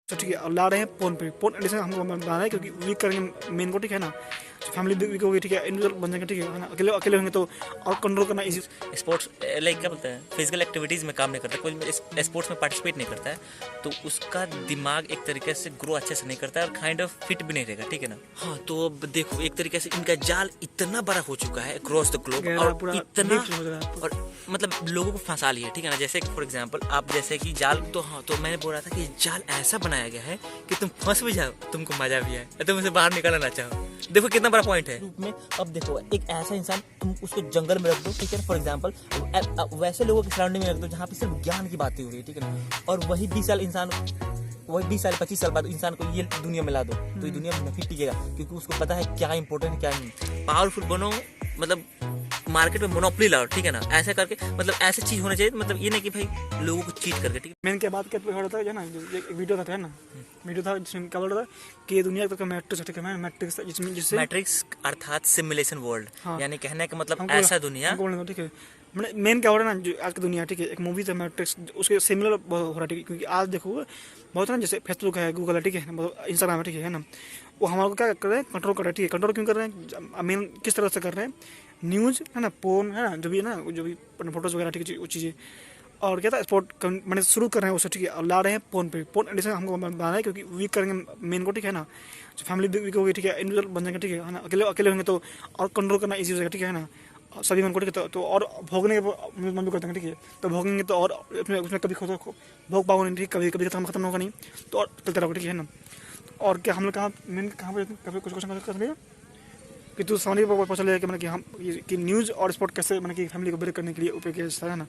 तो ठीक है, और ला रहे हैं फोन एडिशन हमको बनाना है क्योंकि वीक करेंगे मेन को, ठीक है ना। फैमिली वीक होगी, ठीक है, इंडिविजुअल बन जाएंगे, ठीक है ना। अकेले अकेले होंगे तो और कंट्रोल करना इजी। स्पोर्ट्स लाइक क्या बोलते हैं, फिजिकल एक्टिविटीज़ में काम नहीं करता, कोई स्पोर्ट्स में पार्टिसिपेट नहीं करता है तो उसका दिमाग एक तरीके से ग्रो अच्छे से नहीं करता है और काइंड ऑफ फिट भी नहीं रहेगा, ठीक है ना। हाँ, तो अब देखो एक तरीके से इनका जाल इतना बड़ा हो चुका है अक्रॉस द ग्लोब और इतना और मतलब लोगों को फंसा लिया, ठीक है ना। जैसे फॉर एग्जांपल आप जैसे कि जाल तो हाँ, तो मैंने बोल रहा था कि जाल ऐसा बनाया गया है कि तुम फंस भी जाओ, तुमको मजा भी आए, तुम उसे बाहर निकलना ना चाहो। देखो कितना बड़ा पॉइंट है में। अब देखो एक ऐसा इंसान तुम उसको जंगल में रख दो, ठीक है, फॉर एग्जांपल वैसे लोगों की सराउंडिंग में रख दो जहाँ पे सिर्फ ज्ञान की बातें हो रही है, ठीक है ना। और वही 20 साल इंसान, वही 20 साल 25 साल बाद इंसान को ये दुनिया में ला दो तो ये दुनिया में फिट टिकेगा क्योंकि उसको पता है क्या इंपॉर्टेंट है क्या नहीं। पावरफुल बनो, मतलब मार्केट में मोनोपोली लाओ, ठीक है ना। ऐसा करके मतलब ऐसी चीज होना चाहिए, मतलब ये नहीं कि भाई लोगों को चीट करके, ठीक है। मैंने क्या बात हो रहा था ना, एक वीडियो था ना, वीडियो था जिसमें क्या बोल रहा था कि दुनिया का मैट्रिक्स, मैट्रिक्स जिसमें जिससे मैट्रिक्स अर्थात सिमुलेशन वर्ल्ड, हाँ, यानी कहने का मतलब ऐसा दुनिया, ठीक है। मेन क्या हो रहा है ना, जो आज की दुनिया, ठीक है, एक मूवी था मैट्रिक्स, उसके सिमिलर हो रहा है, ठीक है। क्योंकि आज देखो बहुत है ना, जैसे फेसबुक है, गूगल है, ठीक है, इंस्टाग्राम है, ठीक है ना, वो हमारे को क्या कर रहे हैं, कंट्रोल कर रहे हैं, ठीक है। कंट्रोल क्यों कर रहे हैं, मेन किस तरह से कर रहे हैं, न्यूज़ है ना, फोन है ना, जो भी है ना, जो भी फोटोज वगैरह, ठीक है, वो चीज़ें। और क्या था, स्पोर्ट मैंने शुरू कर रहे हैं उससे, ठीक है, और ला रहे हैं फोन एडिशन हमको बनाना है क्योंकि वीक करेंगे मेन को, ठीक है ना। फैमिली वीक होगी, ठीक है, इंडिविजुअल बन जाएंगे, ठीक है ना। अकेले अकेले होंगे तो और कंट्रोल करना इजी हो जाएगा, ठीक है ना। सभी मन को, ठीक है, तो और भोगने के मन भी करते हैं, ठीक है। तो भोगेंगे तो और उसमें कभी भोग पाओगे नहीं, ठीक, कभी कभी खत्म होगा नहीं, तो और चलते रहोगे, ठीक है ना। और क्या हम लोग कहाँ पर कभी कुछ क्वेश्चन कर लिया कि तू समझ के पता चलेगा कि मतलब कि हम कि न्यूज़ और स्पोर्ट कैसे मतलब कि फैमिली को ब्रेक करने के लिए उपयोग किया जाता है ना।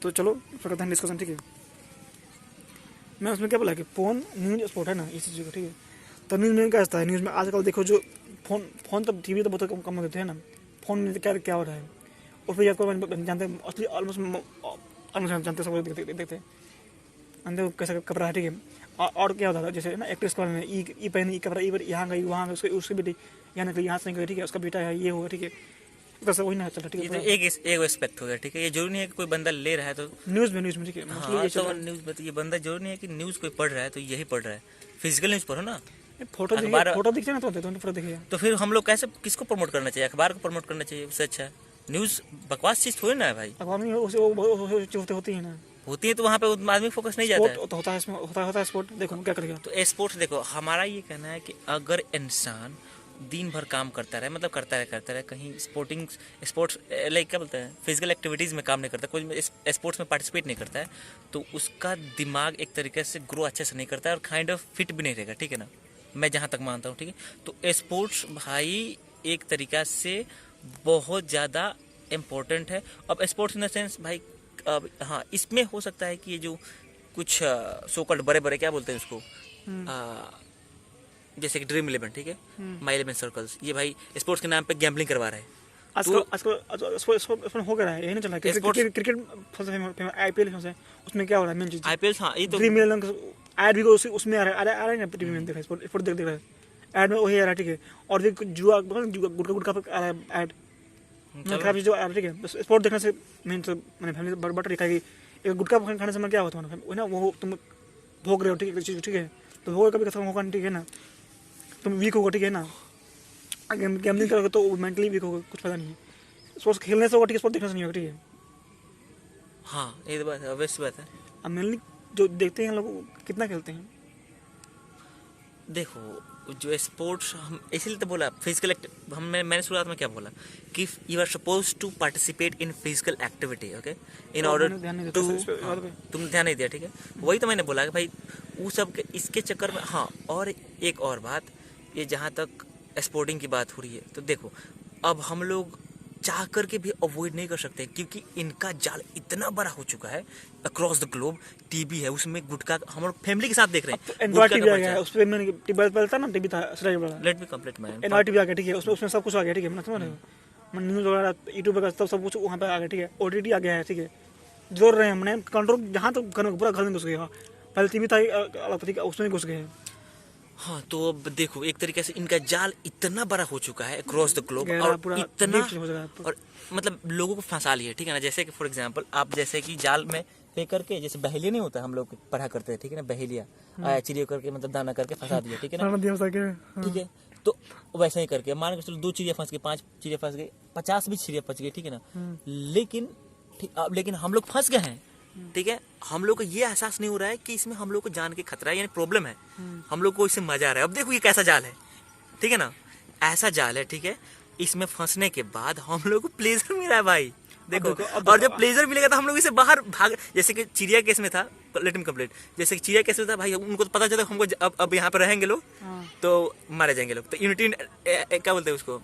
तो चलो फिर करते हैं डिस्कशन, ठीक है। मैं उसमें क्या बोला कि फोन न्यूज़ स्पोर्ट है ना, इस चीज़ का, ठीक है। तो न्यूज़ में क्या होता है, न्यूज़ में आजकल देखो जो फोन तो टीवी तो बहुत कम देते हैं ना। फोन में क्या क्या हो रहा है और फिर आपको जानते हैं, असली ऑलमोस्ट जानते सब देखते हैं अंदर कैसा कपड़ा है, ठीक है। और क्या होता था, जैसे ना एक्ट्रेस के बारे में, ई पहनी, ई कपड़ा, ई यहाँ गई वहाँ गई, उसकी बेटी यहाँ निकली, यहाँ से निकली, ठीक है, उसका बेटा है, ये होगा, ठीक है। बस वही ना चलता, ठीक है। एक एस्पेक्ट हो गया, ठीक है। ये जरूरी नहीं है कि कोई बंदा ले रहा है तो न्यूज़ में, ठीक है। हाँ, तो न्यूज़ में तो ये बंदा जरूरी नहीं है कि न्यूज़ कोई पढ़ रहा है तो यही पढ़ रहा है। फिजिकल न्यूज़ पढ़ो ना, फोटो दिख जाए ना, तो फोटो दिखेगा। तो फिर हम लोग कैसे किसको प्रमोट करना चाहिए, अखबार को प्रमोट करना चाहिए, उससे अच्छा है न्यूज़। बकवास चीज़ थोड़ी ना है भाई, अखबार में होती है ना, होती है तो वहाँ पे आदमी फोकस नहीं जाता है। तो होता है इसमें, होता है स्पोर्ट, देखो क्या करेगा। तो स्पोर्ट्स देखो, हमारा ये कहना है कि अगर इंसान दिन भर काम करता रहे, मतलब करता रहे कहीं स्पोर्ट्स लाइक क्या बोलते हैं, फिजिकल एक्टिविटीज़ में काम नहीं करता, कोई स्पोर्ट्स में पार्टिसिपेट नहीं करता है तो उसका दिमाग एक तरीके से ग्रो अच्छे से नहीं करता है और काइंड ऑफ फिट भी नहीं रहेगा, ठीक है ना। मैं जहाँ तक मानता हूँ, ठीक है। तो स्पोर्ट्स भाई एक तरीका से बहुत ज़्यादा इम्पोर्टेंट है। अब स्पोर्ट्स इन द सेंस भाई, अब हाँ, इसमें हो सकता है कि ये जो कुछ सोकल्ड बड़े बड़े क्या बोलते हैं उसको, जैसे कि ड्रीम 11, ठीक है, माई 11 सर्कल्स, ये भाई स्पोर्ट्स के नाम पे गैम्बलिंग करवा रहे हैं। आजकल हो गया है, यही नहीं चला क्रिकेट आईपीएल है, उसमें क्या हो रहा है मेन चीज, आईपीएल, हाँ, ये तो ड्रीम 11 ऐड भी उसमें आ रहा है ना, टीवी में देख रहा है, स्पोर्ट देख रहा है, ऐड में वही आ रहा है, ठीक है। और फिर जुआ गुटका आ रहा है ऐड, खराब चीज जो आ रहा है, ठीक है। स्पोर्ट देखने से मेन तो मैंने फैमिली बड़ा तरीका है कि एक गुटखा खाने से मैं क्या होता है ना, वो तुम भोग रहे हो, ठीक है, चीज, ठीक है, तो भोग कभी खत्म होगा नहीं, ठीक है ना। तुम वीक होगा, ठीक है ना। गेमिंग करोगे तो मेंटली वीक होगा, कुछ पता नहीं है। स्पोर्ट्स खेलने से होगा, ठीक है, स्पोर्ट देखने से नहीं होगा, ठीक है। हाँ, ये तो बात है, ऑब्वियस बात है। अब मेनली जो देखते हैं लोग कितना खेलते हैं, देखो जो स्पोर्ट्स, हम इसीलिए तो बोला फिजिकल मैंने शुरुआत में क्या बोला कि you are suppose to participate in physical activity, okay, in order to, तुम ध्यान नहीं दिया, ठीक है। वही तो मैंने बोला कि भाई वो सब इसके चक्कर में। हाँ, और एक और बात, ये जहाँ तक स्पोर्टिंग की बात हो रही है, तो देखो अब हम लोग चाह करके भी अवॉइड नहीं कर सकते क्योंकि इनका जाल इतना बड़ा हो चुका है अक्रॉस द ग्लोब। टीवी है, उसमें गुटखा, हम लोग फैमिली के साथ देख रहे हैं। एंड्रॉइड टीवी आ गया है, उस पे मैंने टीवी पहले ना, टीवी था सराय वाला, let me complete man, Android TV आ गया, ठीक है, उसमें सब कुछ आ गया, ठीक है, मैं समझ रहा हूँ, न्यूज़ वगैरह यूट्यूब वगैरह सब कुछ वहाँ पे आ गया, ठीक है। ओटीटी आ गया है, ठीक है, जोड़ रहे हैं हमने कंट्रोल, जहाँ तक पूरा घर में घुस गया। पहले टीवी था अलग, ठीक है, उसमें घुस गए। हाँ, तो अब देखो एक तरीके से इनका जाल इतना बड़ा हो चुका है अक्रॉस द ग्लोब और इतना और मतलब लोगों को फंसा लिया, ठीक है ना। जैसे कि फॉर एग्जांपल आप जैसे कि जाल में पे करके, जैसे बहेलिया नहीं होता, हम लोग पढ़ा करते हैं, ठीक है ना, बहेलिया, आया चिड़िया करके मतलब दाना करके फंसा दिया, ठीक है ना, खाना दिया सके। हाँ। ठीक है। तो वैसा ही करके मान के चलो 2 चिड़िया फंस गई, 5 चिड़िया फंस गई, 50 भी चिड़िया फंस गई, ठीक है ना, लेकिन लेकिन हम लोग फंस गए हैं, ठीक है। हम लोग को ये एहसास नहीं हो रहा है कि इसमें हम लोग को जान के खतरा है, यानी प्रॉब्लम है, हम लोग को इससे मजा आ रहा है। अब देखो ये कैसा जाल है, ठीक है ना, ऐसा जाल है, ठीक है। इसमें फंसने के बाद हम लोग को प्लेजर मिला है भाई, देखो। और जब प्लेजर मिलेगा तो हम लोग इसे बाहर भाग, जैसे कि चिड़िया केस में था, लेट मी कंप्लीट, जैसे कि चिड़िया केस में था भाई, उनको तो पता चला हमको अब यहाँ पर रहेंगे लोग तो मारे जाएंगे लोग, तो यूनिटी क्या बोलते हैं उसको,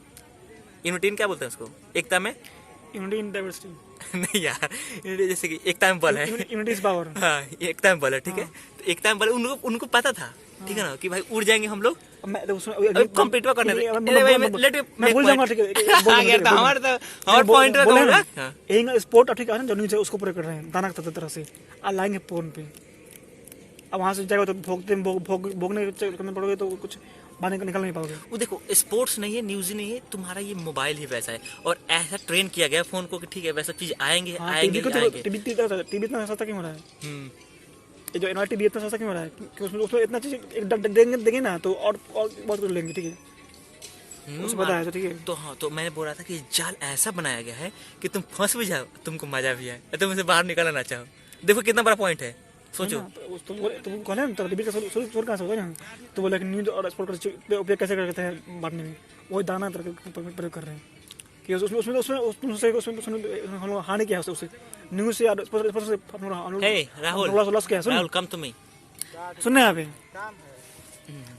यूनिटी क्या बोलते हैं उसको, एकता में यूनिटी इन डाइवर्सिटी। नहीं यार, जैसे कि एकता में बल है, यूनिटी इज पावर। हाँ एकता में बल है, ठीक है। तो एकता में बल उनको पता था, ठीक है ना, कि भाई उड़ जाएंगे हम लोग, कंप्लीट करने मैं भूल जाऊंगा, ठीक है। हमारा पॉइंट एक स्पोर्ट ठीक है ना, जो नीचे उसको पूरे कर रहे हैं दाना की तरह से, आ लाएंगे फोन पे। अब वहां से जाएगा तो भोगने करने पड़ोगे तो कुछ बाहर निकल नहीं पाओगे। वो देखो स्पोर्ट्स नहीं है, न्यूज नहीं है, तुम्हारा ये मोबाइल ही वैसा है, और ऐसा ट्रेन किया गया फोन को कि ठीक है वैसा चीज आएंगे आएंगे आएंगे। टीवी इतना सस्ता क्यों हो रहा है? ये जो एनआर टीवी इतना सस्ता क्यों हो रहा है? कि उसमें इतना चीज देंगे ना तो और बहुत कुछ लेंगे, ठीक है, उसको पता है, तो ठीक है। तो हाँ, तो मैंने बोल रहा था कि जाल ऐसा बनाया गया है कि तुम फंस भी जाओ, तुमको मजा भी आए, तुम इसे बाहर निकलना ना चाहो। देखो कितना बड़ा पॉइंट है, सोचो। तुम कौन है तो टीवी का सोच कहाँ से होगा ना, तो बोला कि न्यूज और स्पोर्ट का उपयोग कैसे करते हैं बांटने में, वही दाना प्रयोग कर रहे हैं कि उसमें हम लोग हानि क्या है उससे, न्यूज से स्पोर्ट से राहुल कम तुम्हें सुनने यहाँ पे।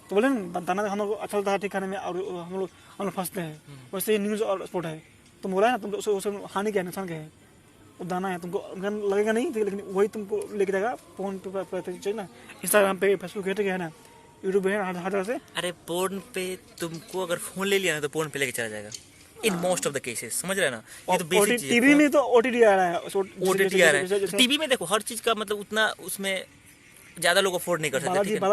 तो बोले ना दाना हम लोग अच्छा लगता है ठीक खाने में, और हम लोग फंसते हैं। वैसे ही न्यूज और स्पोर्ट है, तुम बोला ना तुम उससे हानि क्या है, नुकसान क्या है, वो दाना है, तुमको लगेगा नहीं, लेकिन वही तुमको लेके जाएगा फोन पे चाहिए ना, इंस्टाग्राम पे, फेसबुक है ना, यूट्यूब है, हर जगह से। अरे पोर्न पे तुमको अगर फोन ले लिया ना तो पोर्न पे लेके चला जाएगा in most of the cases, समझ रहे हैं ना। ये तो बेसिक चीज है। टीवी में तो ओटीटी आ रहा है, ओटीटी आ रहा है, टीवी में देखो हर चीज का मतलब उतना उसमें ज्यादा लोग अफोर्ड नहीं कर सकते, ठीक है?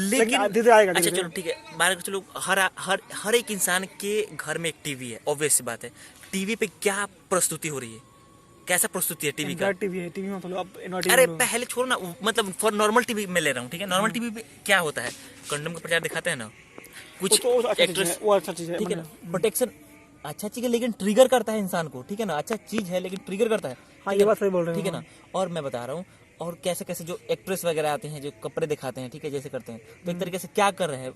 लेकिन आएगा, अच्छा चलो ठीक है, मान के चलो हर एक इंसान के घर में एक टीवी है, ऑब्वियस सी बात है। टीवी पे क्या प्रस्तुति हो रही है, कैसा प्रस्तुति है टीवी का? टीवी है, टीवी में मतलब अब अरे पहले छोड़ो ना, मतलब फॉर नॉर्मल टीवी में ले रहा हूँ, ठीक है। नॉर्मल टीवी पे क्या होता है, कंडोम का प्रचार दिखाते हैं ना, कुछ एक्ट्रेस, वो अच्छा चीज है, ठीक है ना, प्रोटेक्शन अच्छा चीज है, लेकिन ट्रिगर करता है इंसान को, ठीक है ना, अच्छा चीज है लेकिन ट्रिगर करता है। हाँ ये बात सही बोल रहे हो, ठीक है ना। और मैं बता रहा हूँ, और कैसे कैसे जो एक्ट्रेस वगैरह आते हैं जो कपड़े दिखाते हैं, ठीक है, जैसे करते हैं, तो एक तरीके से क्या कर रहे हैं,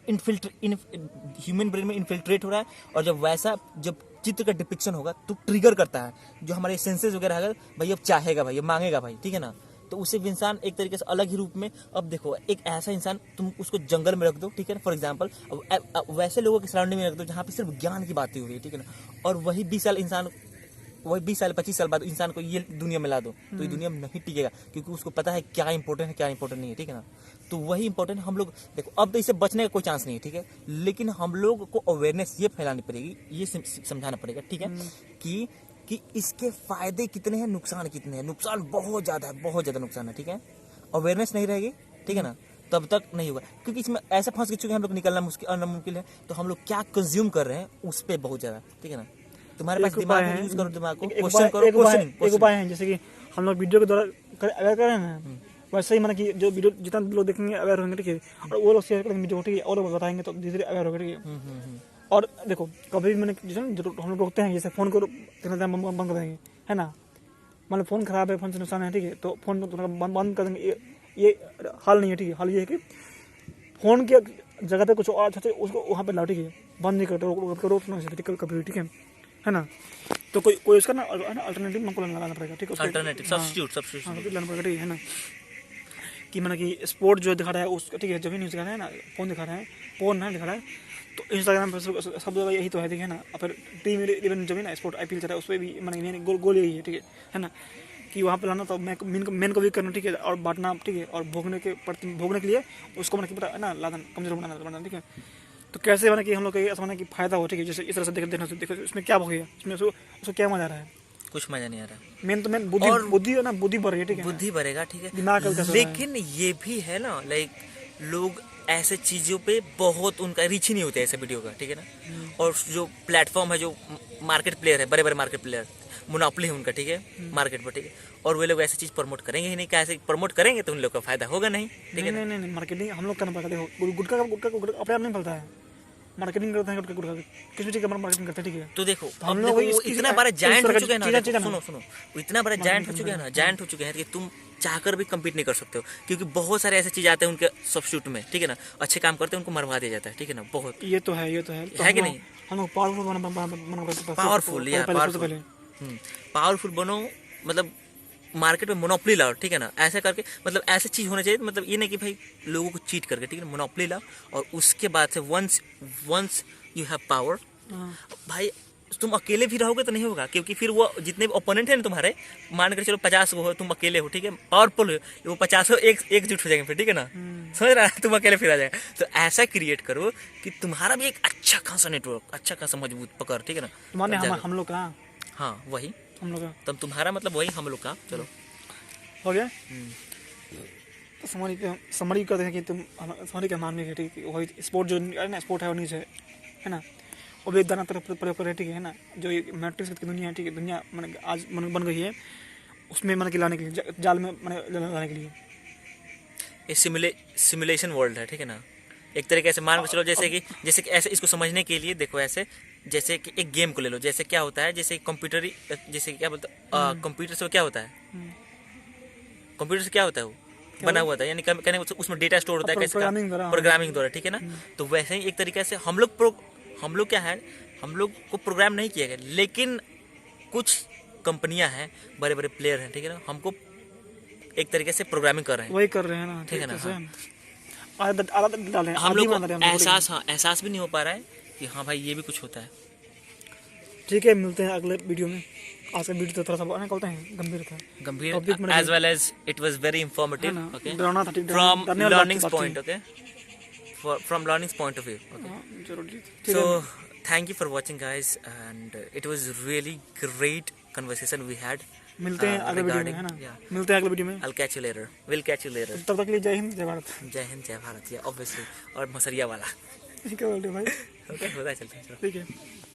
ह्यूमन ब्रेन में इन्फिल्ट्रेट हो रहा है, और जब वैसा जब चित्र का डिपिक्शन होगा तो ट्रिगर करता है जो हमारे सेंसेस वगैरह है, भाई अब चाहेगा, भाई अब मांगेगा, भाई ठीक है ना। तो उसे इंसान एक तरीके से अलग ही रूप में, अब देखो एक ऐसा इंसान तुम उसको जंगल में रख दो, ठीक है, फॉर एग्जांपल वैसे लोगों के सराउंडिंग में रख दो जहाँ पे सिर्फ ज्ञान की बातें हो रही है, ठीक है ना, और वही 20 साल इंसान, वही 20 साल 25 साल बाद इंसान को ये दुनिया में ला दो तो ये दुनिया में नहीं टिकेगा, क्योंकि उसको पता है क्या इंपॉर्टेंट है क्या इंपॉर्टेंट नहीं है, ठीक है ना। तो वही इंपॉर्टेंट हम लोग देखो, अब तो इससे बचने का कोई चांस नहीं है, ठीक है, लेकिन हम लोग को अवेयरनेस ये फैलानी पड़ेगी, ये समझाना पड़ेगा, ठीक है, कि इसके फायदे कितने हैं, नुकसान कितने हैं। नुकसान बहुत ज्यादा है, बहुत ज्यादा नुकसान है, ठीक है। अवेयरनेस नहीं रहेगी, ठीक है ना, तब तक नहीं होगा, क्योंकि इसमें ऐसा फंस के चुके हम लोग निकलना नामुमकिन है। तो हम लोग क्या कंज्यूम कर रहे हैं उस पर बहुत ज्यादा, ठीक है ना। तुम्हारे पास दिमाग है, यूज करो दिमाग को, क्वेश्चन करो, एक उपाय है, जैसे कि हम लोग वीडियो के द्वारा अवेयर कर रहे हैं ना, वैसे ही मतलब कि जो वीडियो जितना लोग देखेंगे अवेयर होंगे, ठीक है, और वो लोग शेयर करेंगे वीडियो, ठीक है, और लोग बताएंगे तो धीरे धीरे अवेयर होगा, ठीक है। और देखो कभी भी मैंने जैसे हम लोग रोकते हैं, जैसे फोन को बंद कर देंगे, है ना, मतलब फोन खराब है, फोन से नुकसान है, ठीक है, तो फोन को बंद कर देंगे, ये हाल नहीं है, ठीक है। हाल ये है कि फोन के जगह पे कुछ और अच्छा उसको वहाँ पे लाओ, ठीक है, बंद नहीं करते, रोक नहीं सकते कभी, ठीक है ना। तो कोई उसका ना अल्टरनेटिव हमको लगाना पड़ेगा, ठीक है, अल्टरनेटिव सब्स्टिट्यूट लाना पड़ेगा, ठीक है ना, कि मतलब कि स्पोर्ट जो दिखा रहा है उसका, ठीक है, जब भी न्यूज़ दिखा रहा है ना, फोन दिखा रहा है, फोन ना दिखा रहा है, तो इंस्टाग्राम पर सब जगह यही तो है, ठीक है ना। फिर टीम इवेंट जो भी ना स्पोर्ट IPL चल रहा है उस पर भी मतलब गोल यही है, ठीक है ना, कि वहाँ पे लाना तो मेन को भी करना, ठीक है, और बांटना, ठीक है, और भोगने के लिए उसको मतलब कि ना लाना कमजोर बनाना, ठीक है। तो कैसे बना कि हम लोग को ऐसा बना कि फायदा हो, ठीक है, जैसे इस तरह से देखो इसमें क्या भोगेगा, इसमें उसको क्या मजा आ रहा है, कुछ मजा नहीं आ रहा। मेन बुद्धि है ना, बुद्धि बढ़ रही है, ठीक है, बुद्धि बढ़ेगा, ठीक है, दिमाग। लेकिन ये भी है ना, लाइक लोग ऐसे चीजों पे बहुत उनका रीच ही नहीं होता है ऐसे वीडियो का, ठीक है ना। और जो प्लेटफॉर्म है, जो मार्केट प्लेयर है, बड़े बड़े मार्केट प्लेयर मोनोपोली है उनका, ठीक है, मार्केट पर, ठीक है, और वे लोग ऐसी चीज़ प्रमोट करेंगे ही नहीं, कैसे प्रमोट करेंगे तो उन लोग का फायदा होगा नहीं, ठीक है ना। नहीं मार्केटिंग हम लोग करना पड़ता है। देखो गुटखा अपने आप नहीं फलता है, मार्केटिंग करते हैं गुटखा किसी भी चीज़ का मार्केटिंग करते हैं, ठीक है। तो देखो हम अब लोग देखो वो इस इतना बड़ा जायंट हो चुके हैं ना, चीज़ें सुनो सुनो, वो इतना बड़ा जायंट हो चुके हैं ना, जायंट हो चुके हैं कि तुम चाहकर भी कम्पीट नहीं कर सकते हो, क्योंकि बहुत सारे ऐसे चीज़ आते हैं उनके सब्स्टिट्यूट में, ठीक है ना, अच्छे काम करते हैं उनको मरवा दिया जाता है, ठीक है ना, बहुत। ये तो है है कि नहीं? हम लोग पावरफुल पावरफुल या पहले पावरफुल बनो, मतलब मार्केट में मोनोपोली लाओ, ठीक है ना, ऐसा करके, मतलब ऐसा चीज़ होना चाहिए, मतलब ये नहीं कि भाई लोगों को चीट करके, ठीक है, मोनोपोली लाओ, और उसके बाद से वंस यू हैव पावर, भाई तुम अकेले भी रहोगे तो नहीं होगा, क्योंकि फिर वो जितने भी ओपोनेंट हैं ना तुम्हारे, मान कर चलो 50 हो, तुम अकेले हो, ठीक है, पावरफुल हो, वो 50 एकजुट हो जाएंगे फिर, ठीक है ना, समझ रहा है, तुम अकेले फिर आ जाएगा। तो ऐसा क्रिएट करो कि तुम्हारा भी एक अच्छा खासा नेटवर्क, अच्छा खासा मजबूत पकड़, ठीक है ना, तुम्हारे हम लोग का, हाँ वही हम लोग का तब तुम्हारा मतलब वही हम लोग का, चलो हो गया। तो समरी करते हैं कि तुम समरी का मान में, ठीक है, वही स्पोर्ट जो है ना, स्पोर्ट है वो नीचे है ना, वो भी एक दाना तरफ पर, ठीक है ना, जो मैट्रिक्स की दुनिया है, ठीक है, दुनिया मैंने आज बन गई है, उसमें मैंने लाने के लिए, जाल में मैंने लाने के लिए ये सिमुलेशन वर्ल्ड है, ठीक है ना, एक तरीके से मान के चलो, जैसे कि ऐसे इसको समझने के लिए देखो, ऐसे जैसे कि एक गेम को ले लो, जैसे क्या होता है, जैसे कंप्यूटर, जैसे क्या बोलते हैं, कंप्यूटर से क्या होता है, कंप्यूटर से क्या होता है, वो बना हुआ था, यानी कहने उसमें डेटा स्टोर होता है, कैसे प्रोग्रामिंग द्वारा, ठीक है ना। तो वैसे ही एक तरीके से हम लोग क्या है, हम लोग को प्रोग्राम नहीं किया गया, लेकिन कुछ कंपनियां हैं, बड़े बड़े प्लेयर हैं, ठीक है ना, हमको एक तरीके से प्रोग्रामिंग कर रहे हैं, वही कर रहे हैं ना, ठीक है ना। हम लोग को एहसास भी नहीं हो पा रहा है कि हाँ भाई ये भी कुछ होता है। ठीक है, मिलते हैं अगले वीडियो में। आज का वीडियो तो थोड़ा सा बोलते हैं गंभीर as well as it was very informative, okay, डरावना था, ठीक, from डरने वाली learning बात थी। point, okay, from learning point of view, okay. हाँ, जरूरी, ठीक है। So thank you for watching guys, and it was really great conversation we had. मिलते हैं अगले वीडियो में, है ना, yeah. मिलते हैं अगले वीडियो में। I'll catch you later. We'll catch you later. तब तक के लिए जय हिंद, जय भारत। जय हिंद जय भारत, या obviously, और मसरिया वाला, ठीक है, बोलते भाई, okay, होता है, चलता है, चलो। ठीक है।